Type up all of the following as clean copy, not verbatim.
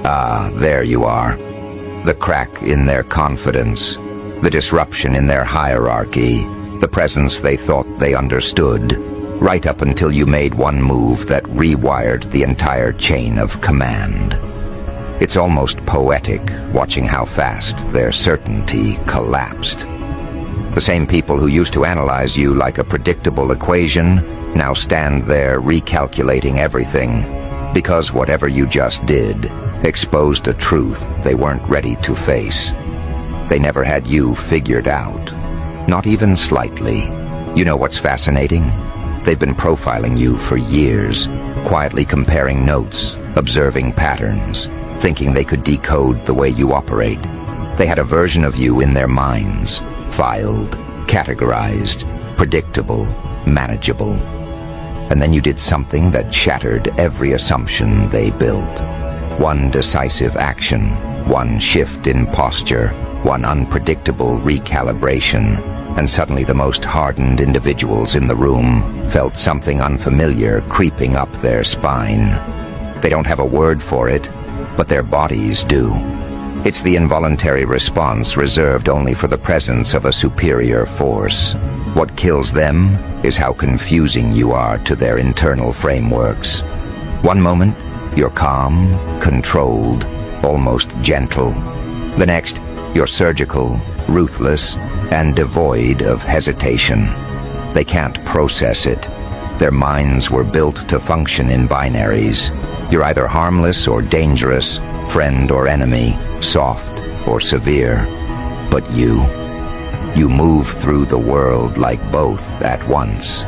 Ah, there you are. The crack in their confidence, the disruption in their hierarchy, the presence they thought they understood, right up until you made one move that rewired the entire chain of command. It's almost poetic watching how fast their certainty collapsed. The same people who used to analyze you like a predictable equation now stand there recalculating everything, because whatever you just did exposed a truth they weren't ready to face. They never had you figured out, not even slightly. You know what's fascinating? They've been profiling you for years, quietly comparing notes, observing patterns, thinking they could decode the way you operate. They had a version of you in their minds, filed, categorized, predictable, manageable. And then you did something that shattered every assumption they built. One decisive action, one shift in posture, one unpredictable recalibration, and suddenly the most hardened individuals in the room felt something unfamiliar creeping up their spine. They don't have a word for it, but their bodies do. It's the involuntary response reserved only for the presence of a superior force. What kills them is how confusing you are to their internal frameworks. One moment, you're calm, controlled, almost gentle. The next, you're surgical, ruthless, and devoid of hesitation. They can't process it. Their minds were built to function in binaries. You're either harmless or dangerous, friend or enemy, soft or severe. But you move through the world like both at once,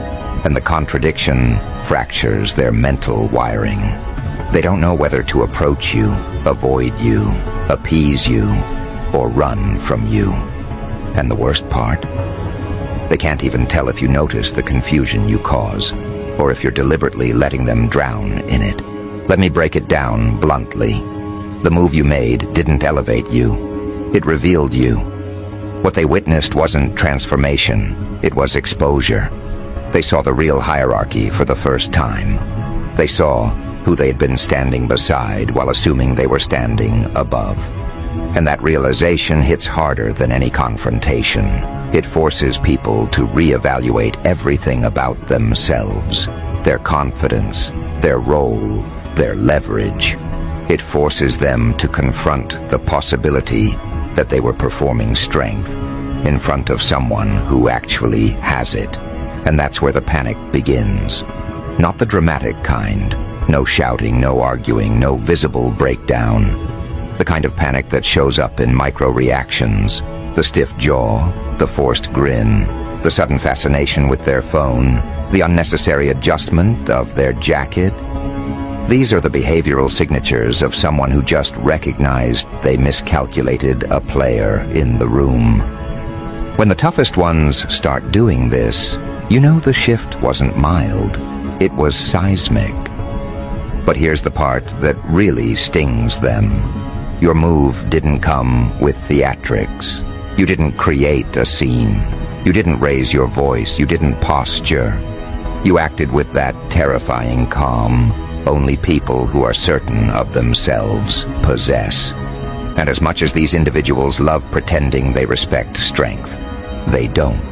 and the contradiction fractures their mental wiring. They don't know whether to approach you, avoid you, appease you, or run from you. And the worst part? They can't even tell if you notice the confusion you cause, or if you're deliberately letting them drown in it. Let me break it down bluntly. The move you made didn't elevate you. It revealed you. What they witnessed wasn't transformation, it was exposure. They saw the real hierarchy for the first time. They saw who they had been standing beside while assuming they were standing above. And that realization hits harder than any confrontation. It forces people to reevaluate everything about themselves, their confidence, their role, their leverage. It forces them to confront the possibility that they were performing strength in front of someone who actually has it. And that's where the panic begins. Not the dramatic kind. No shouting, no arguing, no visible breakdown. The kind of panic that shows up in micro-reactions, the stiff jaw, the forced grin, the sudden fascination with their phone, the unnecessary adjustment of their jacket. These are the behavioral signatures of someone who just recognized they miscalculated a player in the room. When the toughest ones start doing this, you know the shift wasn't mild, it was seismic. But here's the part that really stings them. Your move didn't come with theatrics. You didn't create a scene. You didn't raise your voice. You didn't posture. You acted with that terrifying calm only people who are certain of themselves possess. And as much as these individuals love pretending they respect strength, they don't.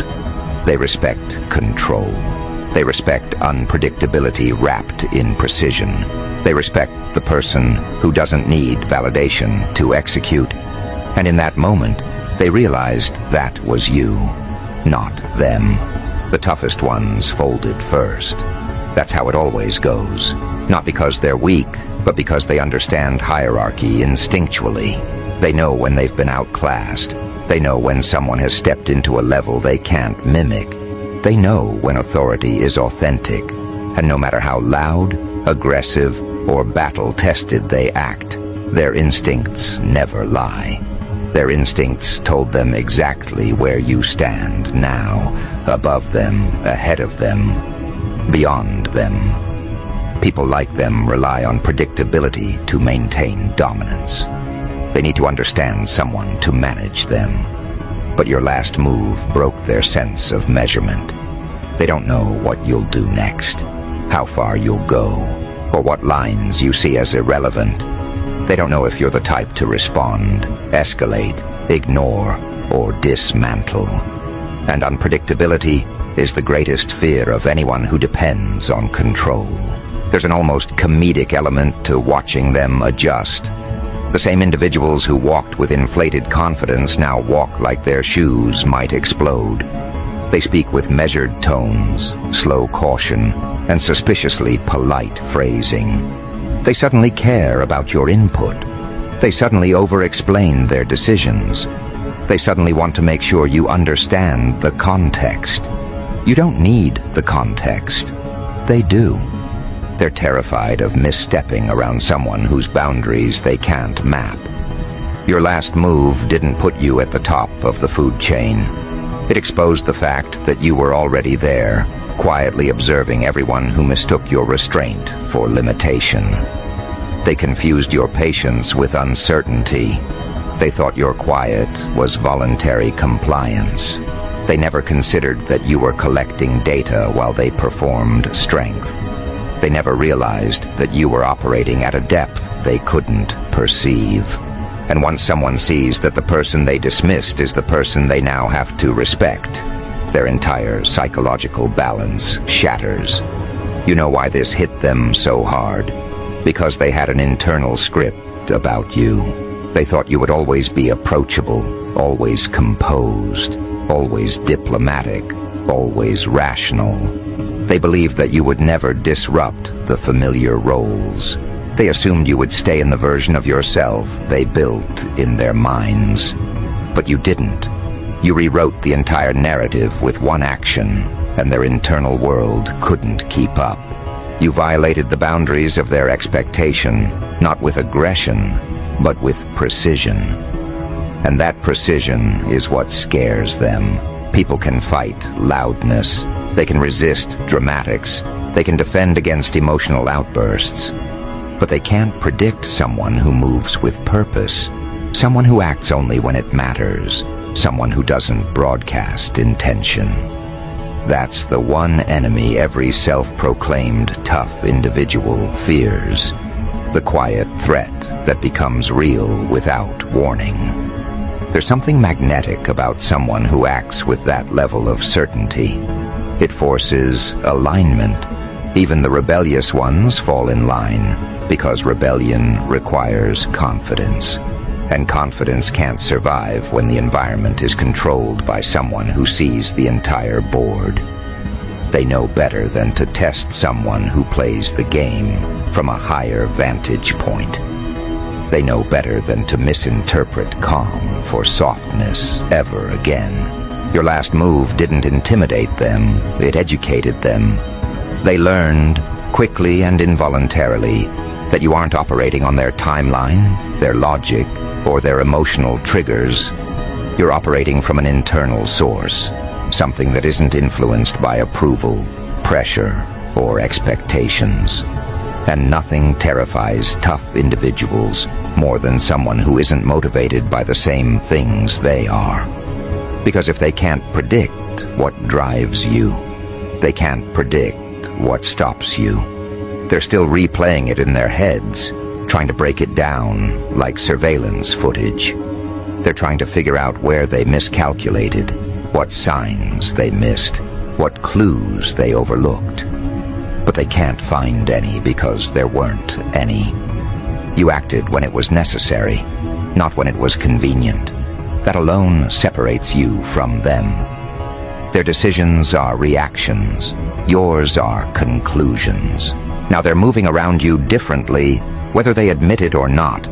They respect control. They respect unpredictability wrapped in precision. They respect the person who doesn't need validation to execute. And in that moment, they realized that was you, not them. The toughest ones folded first. That's how it always goes. Not because they're weak, but because they understand hierarchy instinctually. They know when they've been outclassed. They know when someone has stepped into a level they can't mimic. They know when authority is authentic. And no matter how loud, aggressive, or battle-tested they act, their instincts never lie. Their instincts told them exactly where you stand now, above them, ahead of them, beyond them. People like them rely on predictability to maintain dominance. They need to understand someone to manage them. But your last move broke their sense of measurement. They don't know what you'll do next, how far you'll go, or what lines you see as irrelevant. They don't know if you're the type to respond, escalate, ignore, or dismantle. And unpredictability is the greatest fear of anyone who depends on control. There's an almost comedic element to watching them adjust. The same individuals who walked with inflated confidence now walk like their shoes might explode. They speak with measured tones, slow caution, and suspiciously polite phrasing. They suddenly care about your input. They suddenly over-explain their decisions. They suddenly want to make sure you understand the context. You don't need the context. They do. They're terrified of misstepping around someone whose boundaries they can't map. Your last move didn't put you at the top of the food chain. It exposed the fact that you were already there, quietly observing everyone who mistook your restraint for limitation. They confused your patience with uncertainty. They thought your quiet was voluntary compliance. They never considered that you were collecting data while they performed strength. They never realized that you were operating at a depth they couldn't perceive. And once someone sees that the person they dismissed is the person they now have to respect, their entire psychological balance shatters. You know why this hit them so hard? Because they had an internal script about you. They thought you would always be approachable, always composed, always diplomatic, always rational. They believed that you would never disrupt the familiar roles. They assumed you would stay in the version of yourself they built in their minds. But you didn't. You rewrote the entire narrative with one action, and their internal world couldn't keep up. You violated the boundaries of their expectation, not with aggression, but with precision. And that precision is what scares them. People can fight loudness. They can resist dramatics. They can defend against emotional outbursts. But they can't predict someone who moves with purpose, someone who acts only when it matters, someone who doesn't broadcast intention. That's the one enemy every self-proclaimed tough individual fears, the quiet threat that becomes real without warning. There's something magnetic about someone who acts with that level of certainty. It forces alignment. Even the rebellious ones fall in line, because rebellion requires confidence. And confidence can't survive when the environment is controlled by someone who sees the entire board. They know better than to test someone who plays the game from a higher vantage point. They know better than to misinterpret calm for softness ever again. Your last move didn't intimidate them, it educated them. They learned, quickly and involuntarily, that you aren't operating on their timeline, their logic, or their emotional triggers. You're operating from an internal source, something that isn't influenced by approval, pressure, or expectations. And nothing terrifies tough individuals more than someone who isn't motivated by the same things they are. Because if they can't predict what drives you, they can't predict what stops you. They're still replaying it in their heads, trying to break it down like surveillance footage. They're trying to figure out where they miscalculated, what signs they missed, what clues they overlooked. But they can't find any because there weren't any. You acted when it was necessary, not when it was convenient. That alone separates you from them. Their decisions are reactions. Yours are conclusions. Now they're moving around you differently, whether they admit it or not.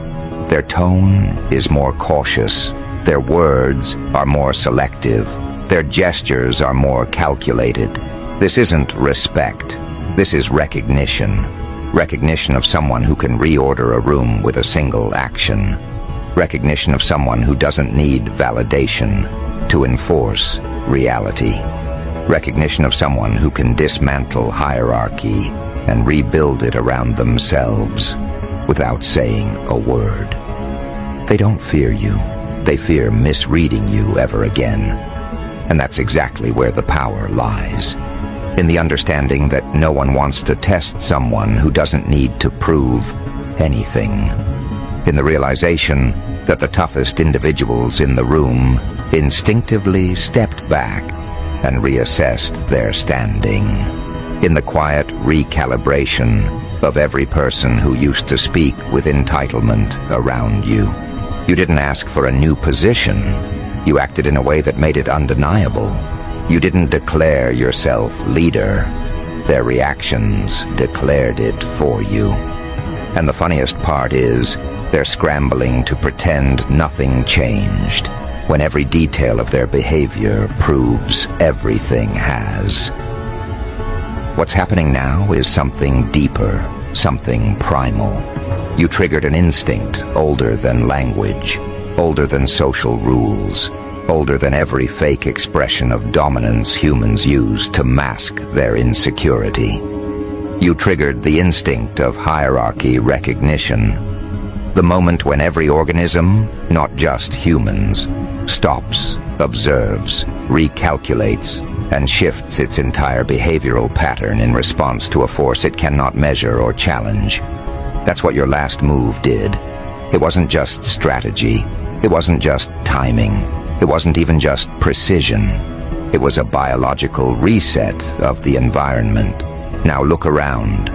Their tone is more cautious. Their words are more selective. Their gestures are more calculated. This isn't respect. This is recognition. Recognition of someone who can reorder a room with a single action. Recognition of someone who doesn't need validation to enforce reality. Recognition of someone who can dismantle hierarchy and rebuild it around themselves without saying a word. They don't fear you. They fear misreading you ever again. And that's exactly where the power lies. In the understanding that no one wants to test someone who doesn't need to prove anything. in the realization that the toughest individuals in the room instinctively stepped back and reassessed their standing, in the quiet recalibration of every person who used to speak with entitlement around you. You didn't ask for a new position. You acted in a way that made it undeniable. You didn't declare yourself leader. Their reactions declared it for you. And the funniest part is, they're scrambling to pretend nothing changed, when every detail of their behavior proves everything has. What's happening now is something deeper, something primal. You triggered an instinct older than language, older than social rules, older than every fake expression of dominance humans use to mask their insecurity. You triggered the instinct of hierarchy recognition, the moment when every organism, not just humans, stops, observes, recalculates, and shifts its entire behavioral pattern in response to a force it cannot measure or challenge. That's what your last move did. It wasn't just strategy. It wasn't just timing. It wasn't even just precision. It was a biological reset of the environment. Now look around.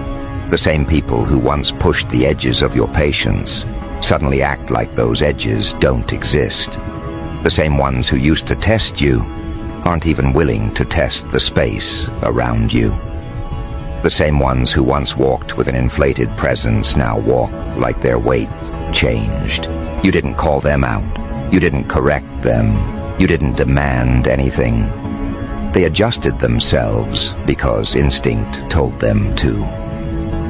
The same people who once pushed the edges of your patience suddenly act like those edges don't exist. The same ones who used to test you aren't even willing to test the space around you. The same ones who once walked with an inflated presence now walk like their weight changed. You didn't call them out. You didn't correct them. You didn't demand anything. They adjusted themselves because instinct told them to.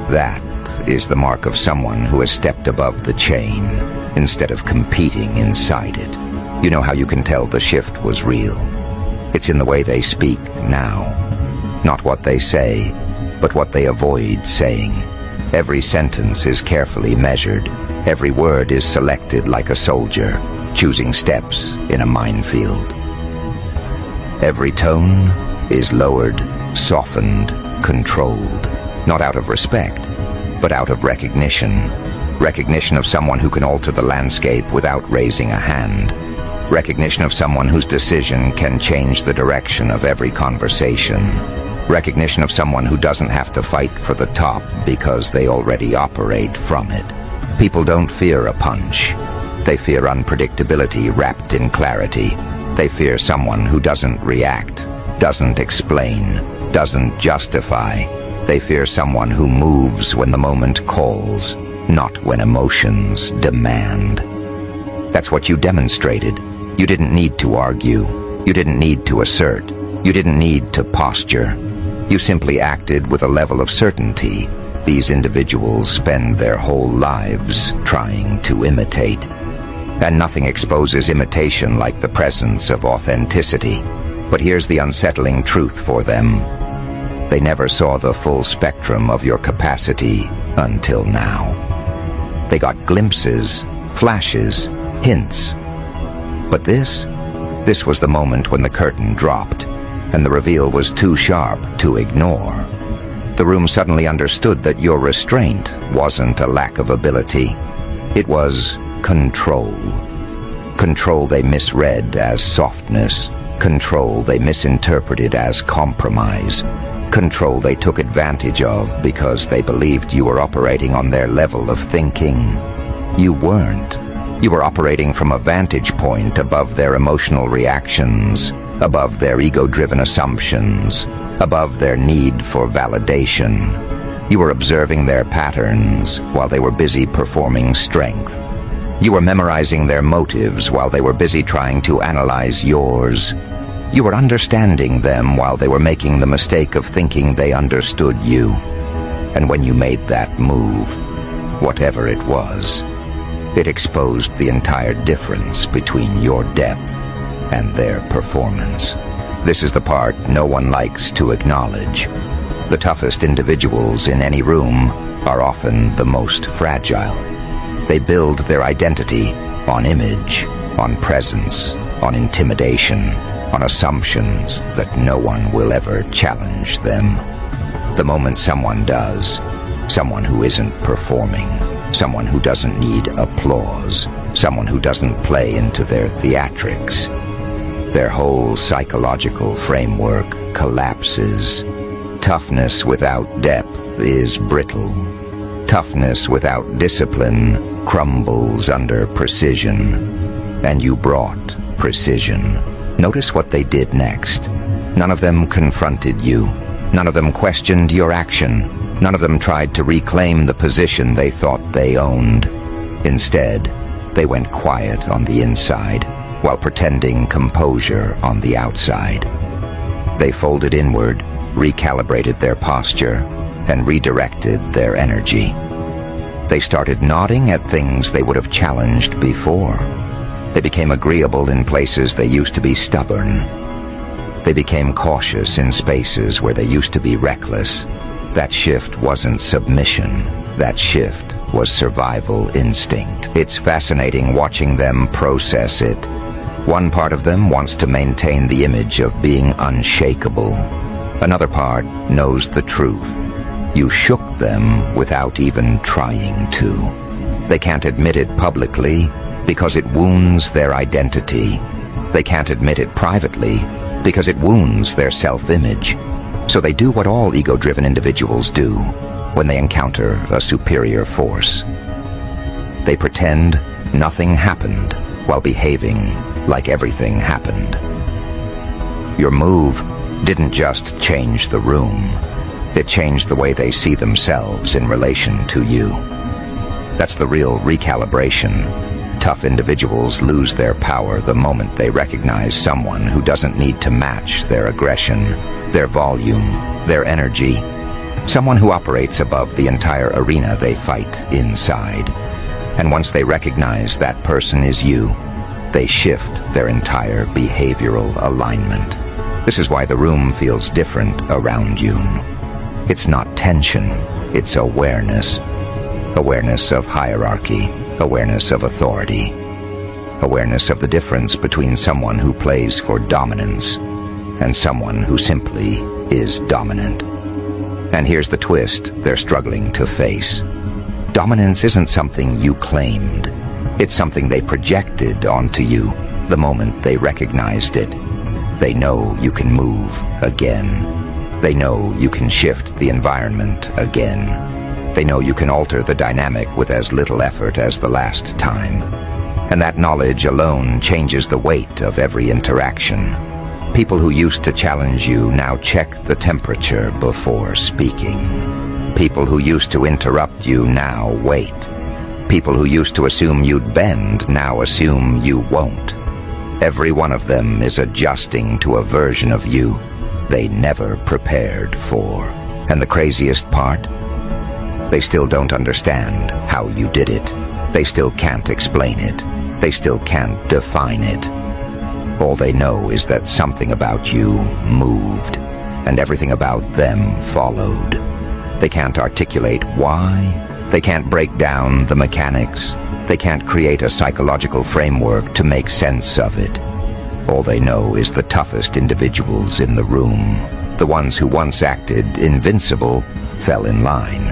That is the mark of someone who has stepped above the chain instead of competing inside it. You know how you can tell the shift was real? It's in the way they speak now. Not what they say, but what they avoid saying. Every sentence is carefully measured. Every word is selected like a soldier, choosing steps in a minefield. Every tone is lowered, softened, controlled, not out of respect, but out of recognition. Recognition of someone who can alter the landscape without raising a hand. Recognition of someone whose decision can change the direction of every conversation. Recognition of someone who doesn't have to fight for the top because they already operate from it. People don't fear a punch. They fear unpredictability wrapped in clarity. They fear someone who doesn't react, doesn't explain, doesn't justify. They fear someone who moves when the moment calls, not when emotions demand. That's what you demonstrated. You didn't need to argue. You didn't need to assert. You didn't need to posture. You simply acted with a level of certainty these individuals spend their whole lives trying to imitate. And nothing exposes imitation like the presence of authenticity. But here's the unsettling truth for them. They never saw the full spectrum of your capacity until now. They got glimpses, flashes, hints. But this was the moment when the curtain dropped, and the reveal was too sharp to ignore. The room suddenly understood that your restraint wasn't a lack of ability. It was control. Control they misread as softness. Control they misinterpreted as compromise. Control they took advantage of because they believed you were operating on their level of thinking. You weren't. You were operating from a vantage point above their emotional reactions, above their ego-driven assumptions, above their need for validation. You were observing their patterns while they were busy performing strength. You were memorizing their motives while they were busy trying to analyze yours. You were understanding them while they were making the mistake of thinking they understood you. And when you made that move, whatever it was, it exposed the entire difference between your depth and their performance. This is the part no one likes to acknowledge. The toughest individuals in any room are often the most fragile. They build their identity on image, on presence, on intimidation, on assumptions that no one will ever challenge them. The moment someone does, someone who isn't performing, someone who doesn't need applause, someone who doesn't play into their theatrics. Their whole psychological framework collapses. Toughness without depth is brittle. Toughness without discipline crumbles under precision. And you brought precision. Notice what they did next. None of them confronted you. None of them questioned your action. None of them tried to reclaim the position they thought they owned. Instead, they went quiet on the inside, while pretending composure on the outside. They folded inward, recalibrated their posture, and redirected their energy. They started nodding at things they would have challenged before. They became agreeable in places they used to be stubborn. They became cautious in spaces where they used to be reckless. That shift wasn't submission. That shift was survival instinct. It's fascinating watching them process it. One part of them wants to maintain the image of being unshakable. Another part knows the truth. You shook them without even trying to. They can't admit it publicly because it wounds their identity. They can't admit it privately because it wounds their self-image. So they do what all ego-driven individuals do when they encounter a superior force. They pretend nothing happened while behaving like everything happened. Your move didn't just change the room. It changed the way they see themselves in relation to you. That's the real recalibration. Tough individuals lose their power the moment they recognize someone who doesn't need to match their aggression, their volume, their energy. Someone who operates above the entire arena they fight inside. And once they recognize that person is you, they shift their entire behavioral alignment. This is why the room feels different around you. It's not tension, it's awareness. Awareness of hierarchy, awareness of authority, awareness of the difference between someone who plays for dominance and someone who simply is dominant. And here's the twist they're struggling to face. Dominance isn't something you claimed. It's something they projected onto you the moment they recognized it. They know you can move again. They know you can shift the environment again. They know you can alter the dynamic with as little effort as the last time. And that knowledge alone changes the weight of every interaction. People who used to challenge you now check the temperature before speaking. People who used to interrupt you now wait. People who used to assume you'd bend now assume you won't. Every one of them is adjusting to a version of you they never prepared for. And the craziest part? They still don't understand how you did it. They still can't explain it. They still can't define it. All they know is that something about you moved, and everything about them followed. They can't articulate why. They can't break down the mechanics. They can't create a psychological framework to make sense of it. All they know is the toughest individuals in the room, the ones who once acted invincible, fell in line.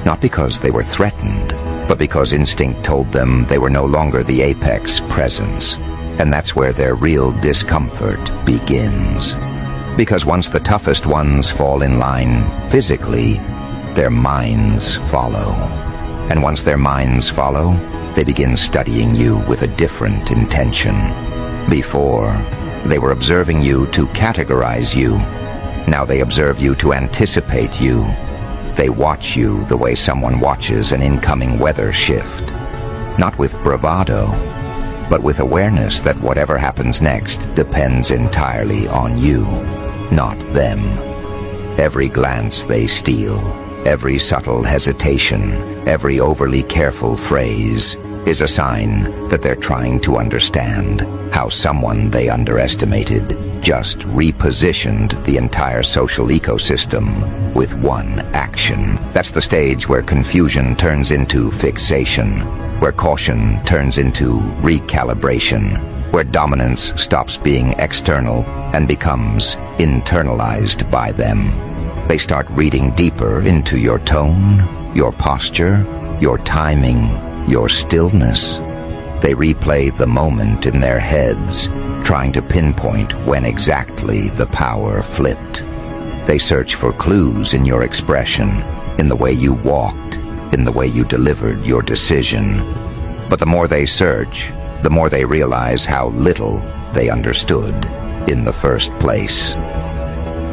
Not because they were threatened, but because instinct told them they were no longer the apex presence. And that's where their real discomfort begins. Because once the toughest ones fall in line physically, their minds follow. And once their minds follow, they begin studying you with a different intention. Before, they were observing you to categorize you. Now they observe you to anticipate you. They watch you the way someone watches an incoming weather shift. Not with bravado, but with awareness that whatever happens next depends entirely on you, not them. Every glance they steal, every subtle hesitation, every overly careful phrase is a sign that they're trying to understand how someone they underestimated just repositioned the entire social ecosystem with one action. That's the stage where confusion turns into fixation, where caution turns into recalibration, where dominance stops being external and becomes internalized by them. They start reading deeper into your tone, your posture, your timing, your stillness. They replay the moment in their heads, trying to pinpoint when exactly the power flipped. They search for clues in your expression, in the way you walked, in the way you delivered your decision. But the more they search, the more they realize how little they understood in the first place.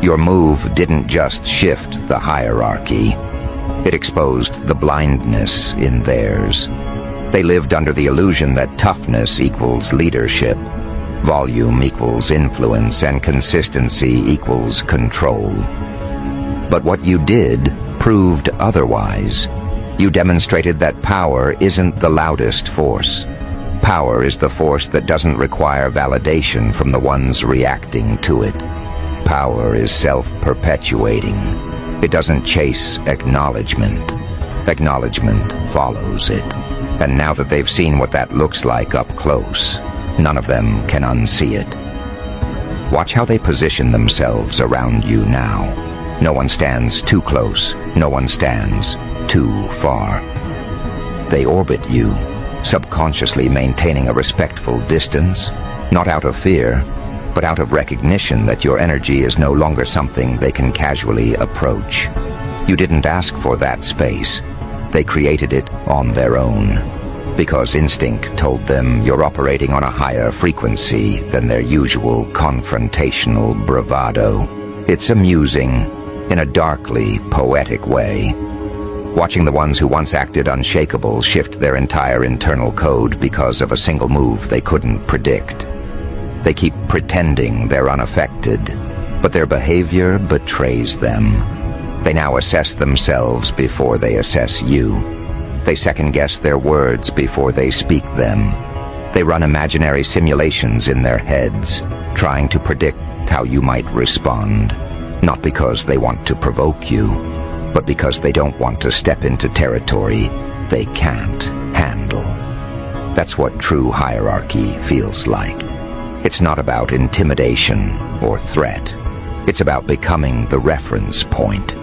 Your move didn't just shift the hierarchy. It exposed the blindness in theirs. They lived under the illusion that toughness equals leadership, volume equals influence, and consistency equals control. But what you did proved otherwise. You demonstrated that power isn't the loudest force. Power is the force that doesn't require validation from the ones reacting to it. Power is self-perpetuating. It doesn't chase acknowledgement. Acknowledgement follows it. And now that they've seen what that looks like up close, none of them can unsee it. Watch how they position themselves around you now. No one stands too close. No one stands too far. They orbit you, subconsciously maintaining a respectful distance, not out of fear, but out of recognition that your energy is no longer something they can casually approach. You didn't ask for that space. They created it on their own, because instinct told them you're operating on a higher frequency than their usual confrontational bravado. It's amusing, in a darkly poetic way, watching the ones who once acted unshakable shift their entire internal code because of a single move they couldn't predict. They keep pretending they're unaffected, but their behavior betrays them. They now assess themselves before they assess you. They second-guess their words before they speak them. They run imaginary simulations in their heads, trying to predict how you might respond, not because they want to provoke you, but because they don't want to step into territory they can't handle. That's what true hierarchy feels like. It's not about intimidation or threat. It's about becoming the reference point,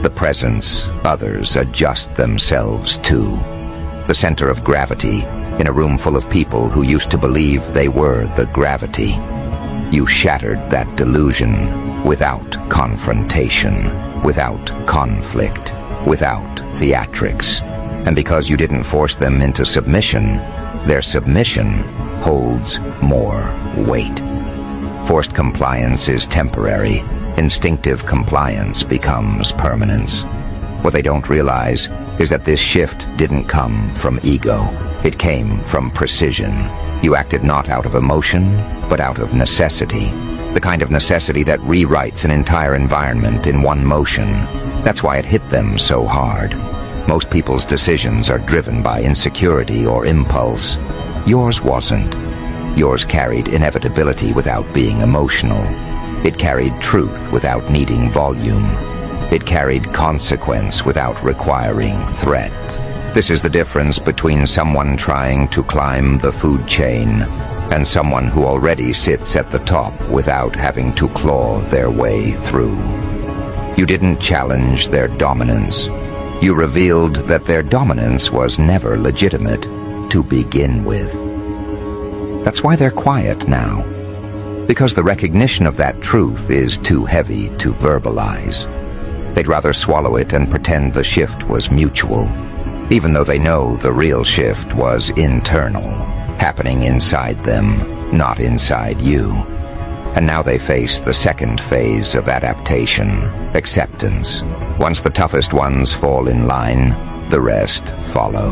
the presence others adjust themselves to, the center of gravity in a room full of people who used to believe they were the gravity. You shattered that delusion without confrontation, without conflict, without theatrics. And because you didn't force them into submission, their submission holds more weight. Forced compliance is temporary. Instinctive compliance becomes permanence. What they don't realize is that this shift didn't come from ego. It came from precision. You acted not out of emotion, but out of necessity. The kind of necessity that rewrites an entire environment in one motion. That's why it hit them so hard. Most people's decisions are driven by insecurity or impulse. Yours wasn't. Yours carried inevitability without being emotional. It carried truth without needing volume. It carried consequence without requiring threat. This is the difference between someone trying to climb the food chain and someone who already sits at the top without having to claw their way through. You didn't challenge their dominance. You revealed that their dominance was never legitimate to begin with. That's why they're quiet now. Because the recognition of that truth is too heavy to verbalize. They'd rather swallow it and pretend the shift was mutual, even though they know the real shift was internal, happening inside them, not inside you. And now they face the second phase of adaptation, acceptance. Once the toughest ones fall in line, the rest follow.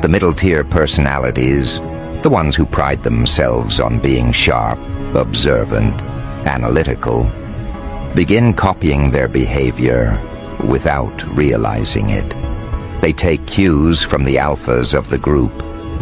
The middle-tier personalities, the ones who pride themselves on being sharp, observant, analytical, begin copying their behavior without realizing it. They take cues from the alphas of the group,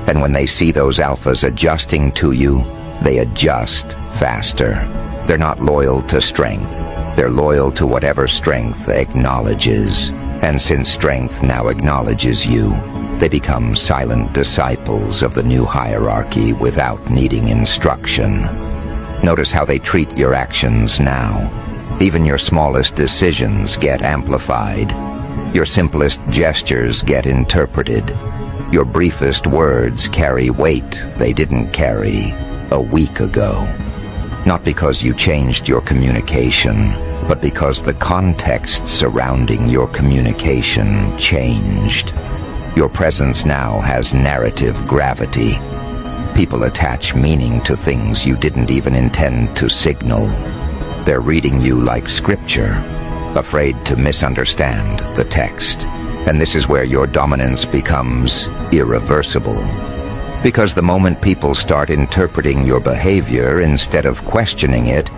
and when they see those alphas adjusting to you, they adjust faster. They're not loyal to strength. They're loyal to whatever strength acknowledges. And since strength now acknowledges you, they become silent disciples of the new hierarchy without needing instruction. Notice how they treat your actions now. Even your smallest decisions get amplified. Your simplest gestures get interpreted. Your briefest words carry weight they didn't carry a week ago. Not because you changed your communication, but because the context surrounding your communication changed. Your presence now has narrative gravity. People attach meaning to things you didn't even intend to signal. They're reading you like scripture, afraid to misunderstand the text. And this is where your dominance becomes irreversible. Because the moment people start interpreting your behavior instead of questioning it,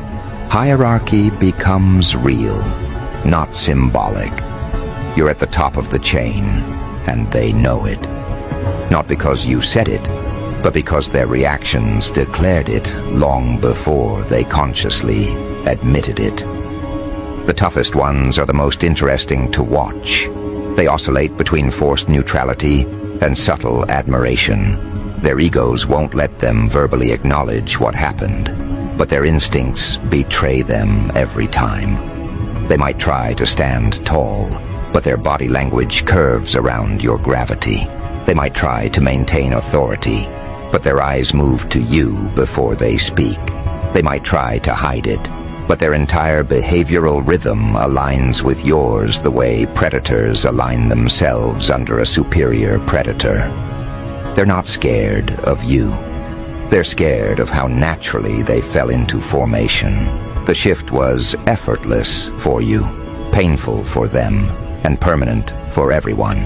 hierarchy becomes real, not symbolic. You're at the top of the chain, and they know it. Not because you said it, but because their reactions declared it long before they consciously admitted it. The toughest ones are the most interesting to watch. They oscillate between forced neutrality and subtle admiration. Their egos won't let them verbally acknowledge what happened, but their instincts betray them every time. They might try to stand tall, but their body language curves around your gravity. They might try to maintain authority, but their eyes move to you before they speak. They might try to hide it, but their entire behavioral rhythm aligns with yours the way predators align themselves under a superior predator. They're not scared of you. They're scared of how naturally they fell into formation. The shift was effortless for you, painful for them, and permanent for everyone.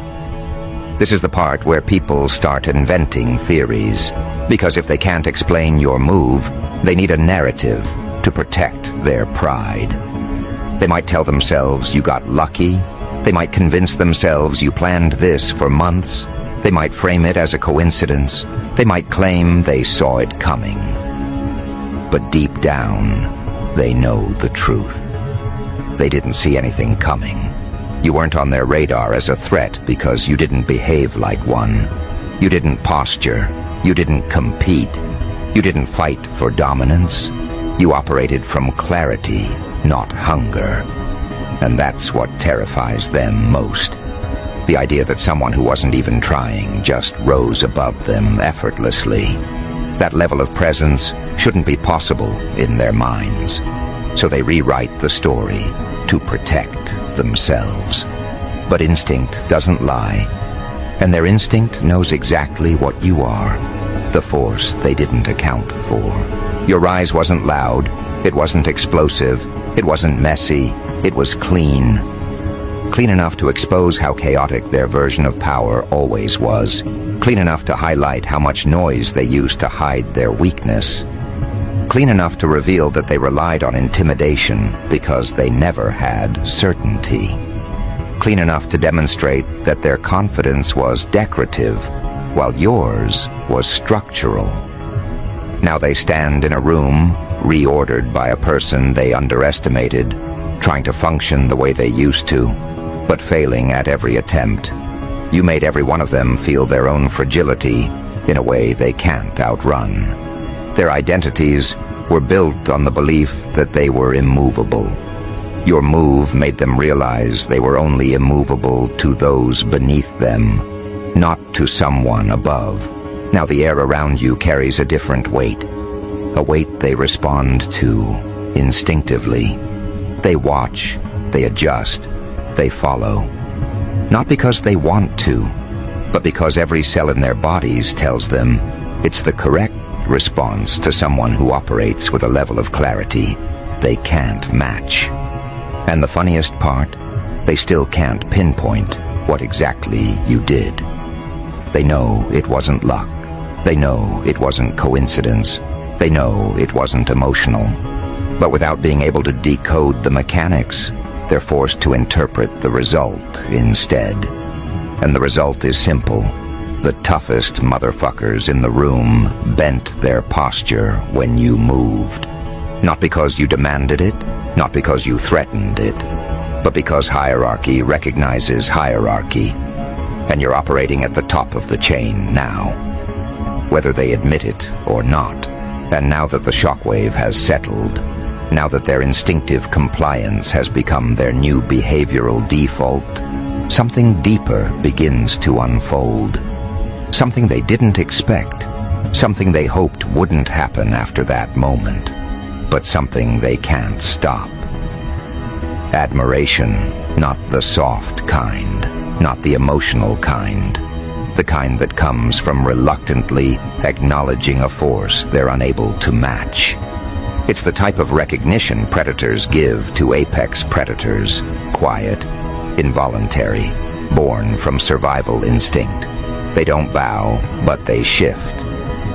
This is the part where people start inventing theories, because if they can't explain your move, they need a narrative to protect their pride. They might tell themselves you got lucky. They might convince themselves you planned this for months. They might frame it as a coincidence. They might claim they saw it coming. But deep down, they know the truth. They didn't see anything coming. You weren't on their radar as a threat because you didn't behave like one. You didn't posture. You didn't compete. You didn't fight for dominance. You operated from clarity, not hunger. And that's what terrifies them most. The idea that someone who wasn't even trying just rose above them effortlessly. That level of presence shouldn't be possible in their minds. So they rewrite the story to protect themselves. But instinct doesn't lie. And their instinct knows exactly what you are, the force they didn't account for. Your rise wasn't loud, it wasn't explosive, it wasn't messy, it was clean. Clean enough to expose how chaotic their version of power always was. Clean enough to highlight how much noise they used to hide their weakness. Clean enough to reveal that they relied on intimidation because they never had certainty. Clean enough to demonstrate that their confidence was decorative, while yours was structural. Now they stand in a room, reordered by a person they underestimated, trying to function the way they used to, but failing at every attempt. You made every one of them feel their own fragility in a way they can't outrun. Their identities were built on the belief that they were immovable. Your move made them realize they were only immovable to those beneath them, not to someone above. Now the air around you carries a different weight, a weight they respond to instinctively. They watch, they adjust, they follow. Not because they want to, but because every cell in their bodies tells them it's the correct response to someone who operates with a level of clarity they can't match. And the funniest part, they still can't pinpoint what exactly you did. They know it wasn't luck. They know it wasn't coincidence. They know it wasn't emotional. But without being able to decode the mechanics, they're forced to interpret the result instead. And the result is simple. The toughest motherfuckers in the room bent their posture when you moved. Not because you demanded it, not because you threatened it, but because hierarchy recognizes hierarchy. And you're operating at the top of the chain now, whether they admit it or not. And now that the shockwave has settled, now that their instinctive compliance has become their new behavioral default, something deeper begins to unfold. Something they didn't expect, something they hoped wouldn't happen after that moment, but something they can't stop. Admiration, not the soft kind, not the emotional kind, the kind that comes from reluctantly acknowledging a force they're unable to match. It's the type of recognition predators give to apex predators, quiet, involuntary, born from survival instinct. They don't bow, but they shift.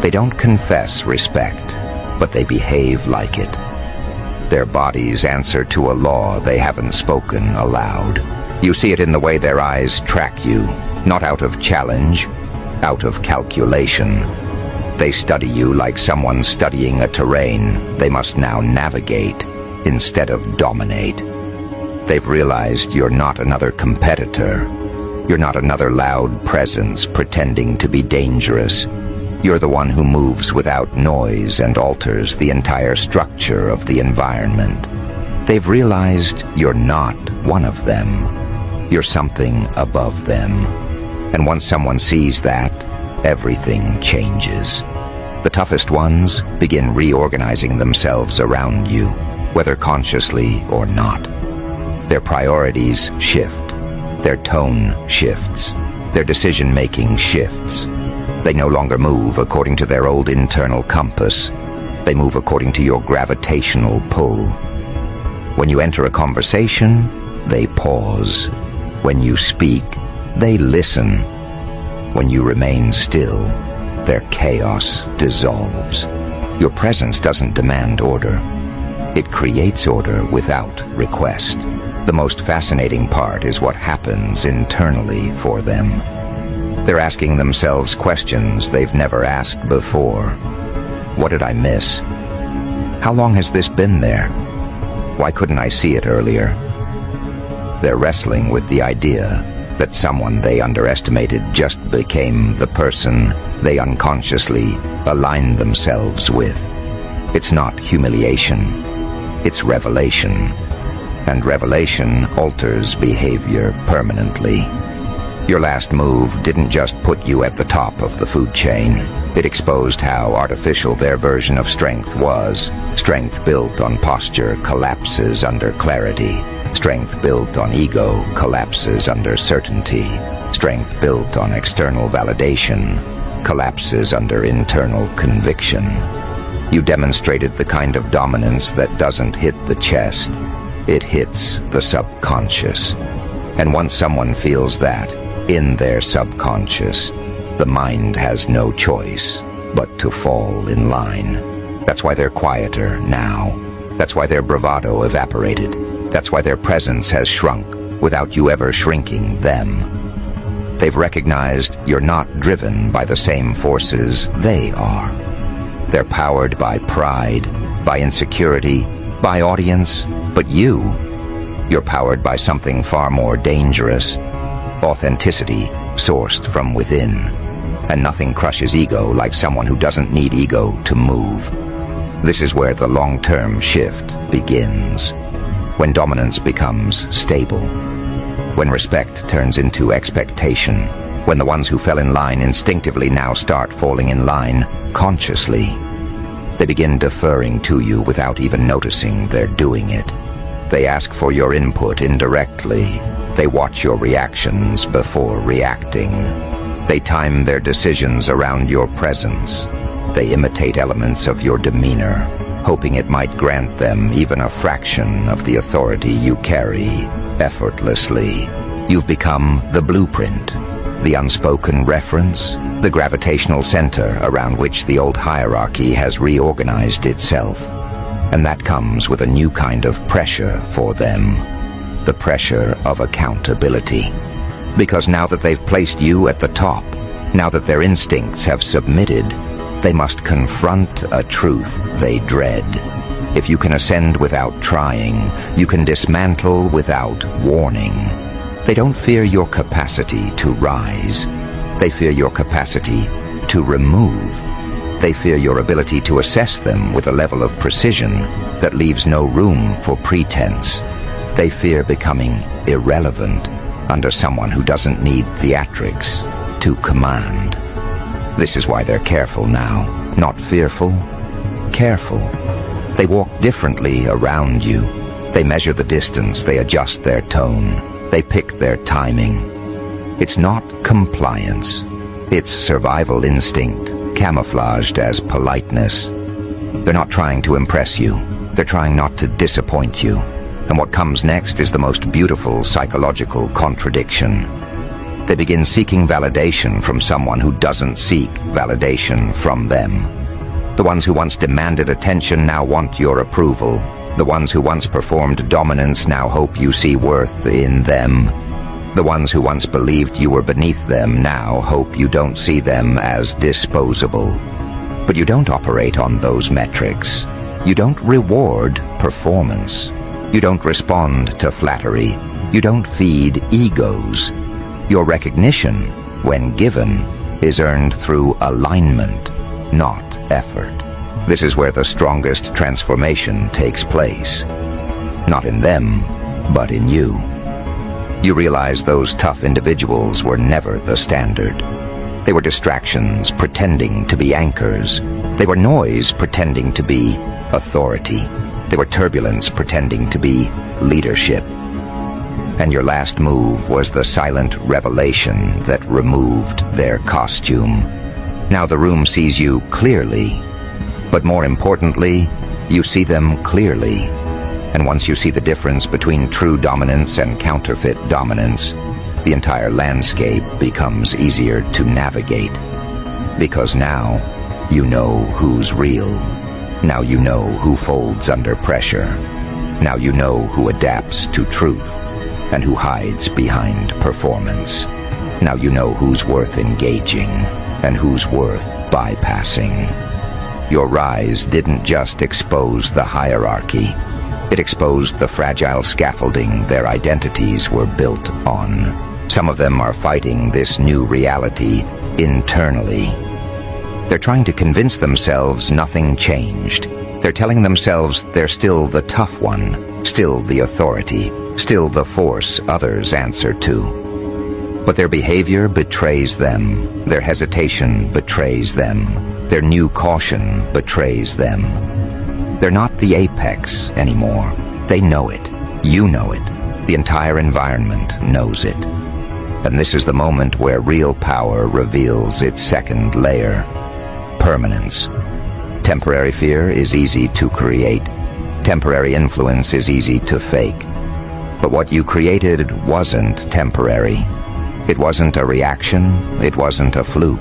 They don't confess respect, but they behave like it. Their bodies answer to a law they haven't spoken aloud. You see it in the way their eyes track you, not out of challenge, out of calculation. They study you like someone studying a terrain they must now navigate instead of dominate. They've realized you're not another competitor. You're not another loud presence pretending to be dangerous. You're the one who moves without noise and alters the entire structure of the environment. They've realized you're not one of them. You're something above them. And once someone sees that, everything changes. The toughest ones begin reorganizing themselves around you, whether consciously or not. Their priorities shift. Their tone shifts. Their decision-making shifts. They no longer move according to their old internal compass. They move according to your gravitational pull. When you enter a conversation, they pause. When you speak, they listen. When you remain still, their chaos dissolves. Your presence doesn't demand order. It creates order without request. The most fascinating part is what happens internally for them. They're asking themselves questions they've never asked before. What did I miss? How long has this been there? Why couldn't I see it earlier? They're wrestling with the idea that someone they underestimated just became the person they unconsciously aligned themselves with. It's not humiliation, it's revelation. And revelation alters behavior permanently. Your last move didn't just put you at the top of the food chain. It exposed how artificial their version of strength was. Strength built on posture collapses under clarity. Strength built on ego collapses under certainty. Strength built on external validation collapses under internal conviction. You demonstrated the kind of dominance that doesn't hit the chest. It hits the subconscious. And once someone feels that, in their subconscious, the mind has no choice but to fall in line. That's why they're quieter now. That's why their bravado evaporated. That's why their presence has shrunk without you ever shrinking them. They've recognized you're not driven by the same forces they are. They're powered by pride, by insecurity, by audience, but you're powered by something far more dangerous. Authenticity sourced from within. And nothing crushes ego like someone who doesn't need ego to move. This is where the long-term shift begins. When dominance becomes stable. When respect turns into expectation. When the ones who fell in line instinctively now start falling in line consciously. They begin deferring to you without even noticing they're doing it. They ask for your input indirectly. They watch your reactions before reacting. They time their decisions around your presence. They imitate elements of your demeanor, hoping it might grant them even a fraction of the authority you carry effortlessly. You've become the blueprint, the unspoken reference, the gravitational center around which the old hierarchy has reorganized itself. And that comes with a new kind of pressure for them. The pressure of accountability. Because now that they've placed you at the top, now that their instincts have submitted, they must confront a truth they dread. If you can ascend without trying, you can dismantle without warning. They don't fear your capacity to rise. They fear your capacity to remove. They fear your ability to assess them with a level of precision that leaves no room for pretense. They fear becoming irrelevant. under someone who doesn't need theatrics to command. This is why they're careful now, not fearful, careful. They walk differently around you. They measure the distance, they adjust their tone, they pick their timing. It's not compliance. It's survival instinct, camouflaged as politeness. They're not trying to impress you. They're trying not to disappoint you. And what comes next is the most beautiful psychological contradiction. They begin seeking validation from someone who doesn't seek validation from them. The ones who once demanded attention now want your approval. The ones who once performed dominance now hope you see worth in them. The ones who once believed you were beneath them now hope you don't see them as disposable. But you don't operate on those metrics. You don't reward performance. You don't respond to flattery. You don't feed egos. Your recognition, when given, is earned through alignment, not effort. This is where the strongest transformation takes place. Not in them, but in you. You realize those tough individuals were never the standard. They were distractions pretending to be anchors. They were noise pretending to be authority. They were turbulence pretending to be leadership. And your last move was the silent revelation that removed their costume. Now the room sees you clearly, but more importantly, you see them clearly. And once you see the difference between true dominance and counterfeit dominance, the entire landscape becomes easier to navigate. Because now, you know who's real. Now you know who folds under pressure. Now you know who adapts to truth and who hides behind performance. Now you know who's worth engaging and who's worth bypassing. Your rise didn't just expose the hierarchy. It exposed the fragile scaffolding their identities were built on. Some of them are fighting this new reality internally. They're trying to convince themselves nothing changed. They're telling themselves they're still the tough one, still the authority, still the force others answer to. But their behavior betrays them. Their hesitation betrays them. Their new caution betrays them. They're not the apex anymore. They know it. You know it. The entire environment knows it. And this is the moment where real power reveals its second layer. Permanence. Temporary fear is easy to create. Temporary influence is easy to fake. But what you created wasn't temporary. It wasn't a reaction. It wasn't a fluke.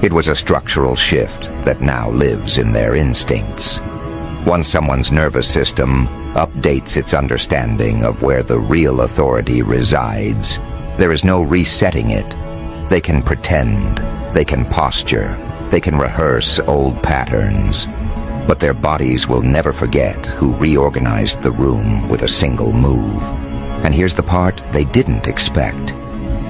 It was a structural shift that now lives in their instincts. Once someone's nervous system updates its understanding of where the real authority resides, there is no resetting it. They can pretend. They can posture. They can rehearse old patterns. But their bodies will never forget who reorganized the room with a single move. And here's the part they didn't expect.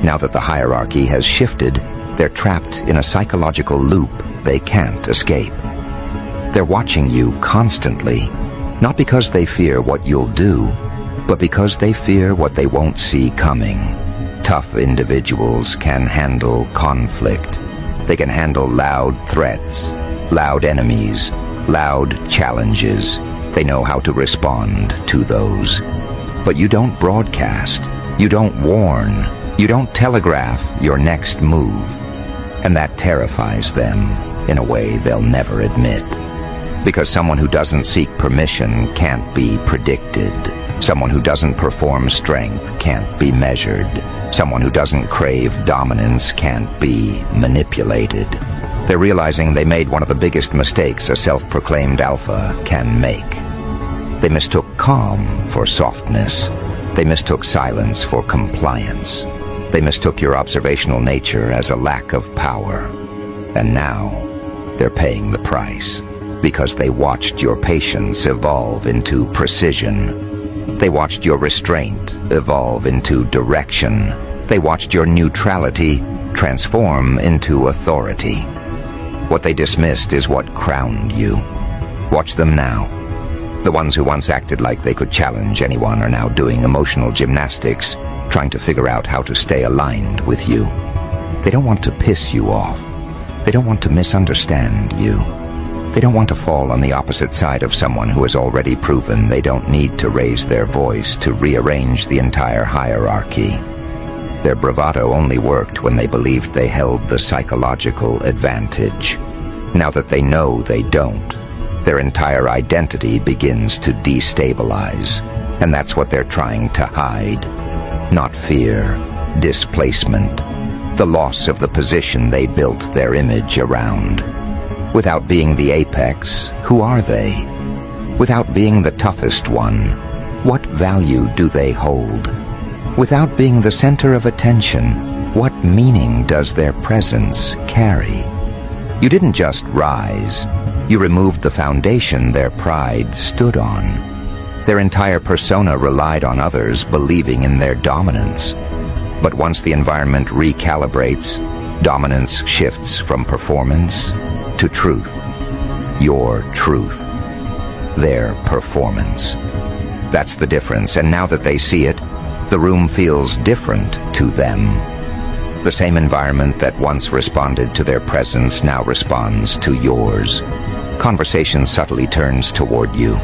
Now that the hierarchy has shifted, they're trapped in a psychological loop they can't escape. They're watching you constantly, not because they fear what you'll do, but because they fear what they won't see coming. Tough individuals can handle conflict. They can handle loud threats, loud enemies, loud challenges. They know how to respond to those. But you don't broadcast. You don't warn. You don't telegraph your next move. And that terrifies them in a way they'll never admit. Because someone who doesn't seek permission can't be predicted. Someone who doesn't perform strength can't be measured. Someone who doesn't crave dominance can't be manipulated. They're realizing they made one of the biggest mistakes a self-proclaimed alpha can make. They mistook calm for softness. They mistook silence for compliance. They mistook your observational nature as a lack of power. And now, they're paying the price. Because they watched your patience evolve into precision. They watched your restraint evolve into direction. They watched your neutrality transform into authority. What they dismissed is what crowned you. Watch them now. The ones who once acted like they could challenge anyone are now doing emotional gymnastics, trying to figure out how to stay aligned with you. They don't want to piss you off. They don't want to misunderstand you. They don't want to fall on the opposite side of someone who has already proven they don't need to raise their voice to rearrange the entire hierarchy. Their bravado only worked when they believed they held the psychological advantage. Now that they know they don't, their entire identity begins to destabilize, and that's what they're trying to hide. Not fear, displacement, the loss of the position they built their image around. Without being the apex, who are they? Without being the toughest one, what value do they hold? Without being the center of attention, what meaning does their presence carry? You didn't just rise, you removed the foundation their pride stood on. Their entire persona relied on others believing in their dominance. But once the environment recalibrates, dominance shifts from performance to truth. Your truth. Their performance. That's the difference, and now that they see it, the room feels different to them. The same environment that once responded to their presence now responds to yours. Conversation subtly turns toward you.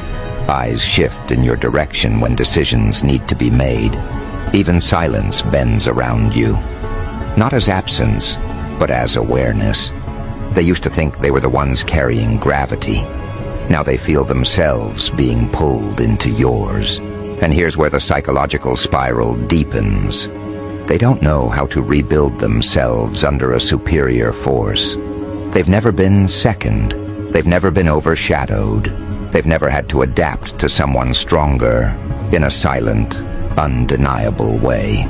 Eyes shift in your direction when decisions need to be made. Even silence bends around you. Not as absence, but as awareness. They used to think they were the ones carrying gravity. Now they feel themselves being pulled into yours. And here's where the psychological spiral deepens. They don't know how to rebuild themselves under a superior force. They've never been second. They've never been overshadowed. They've never had to adapt to someone stronger in a silent, undeniable way.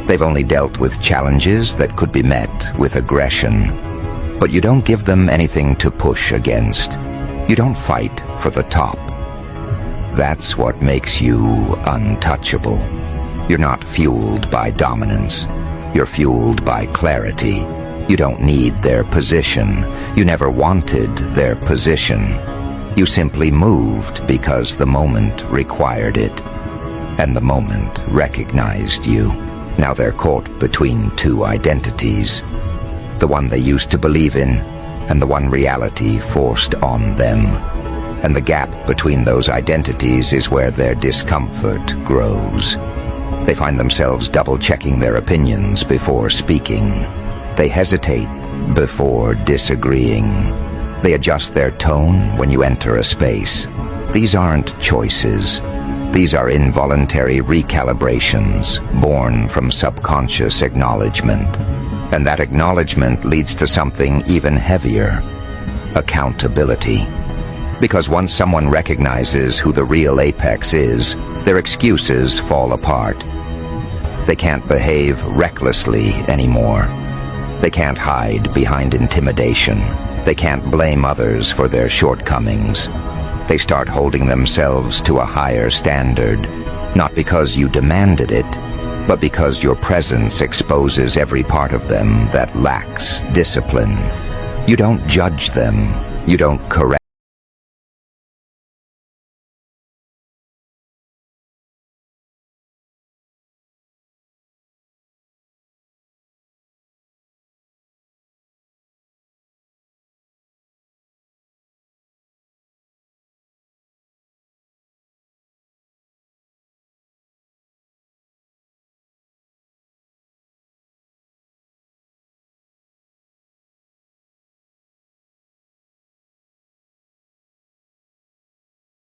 They've only dealt with challenges that could be met with aggression. But you don't give them anything to push against. You don't fight for the top. That's what makes you untouchable. You're not fueled by dominance. You're fueled by clarity. You don't need their position. You never wanted their position. You simply moved because the moment required it. And the moment recognized you. Now they're caught between two identities. The one they used to believe in, and the one reality forced on them. And the gap between those identities is where their discomfort grows. They find themselves double-checking their opinions before speaking. They hesitate before disagreeing. They adjust their tone when you enter a space. These aren't choices. These are involuntary recalibrations born from subconscious acknowledgement. And that acknowledgement leads to something even heavier: accountability. Because once someone recognizes who the real apex is, their excuses fall apart. They can't behave recklessly anymore. They can't hide behind intimidation. They can't blame others for their shortcomings. They start holding themselves to a higher standard, not because you demanded it, but because your presence exposes every part of them that lacks discipline. You don't judge them. You don't correct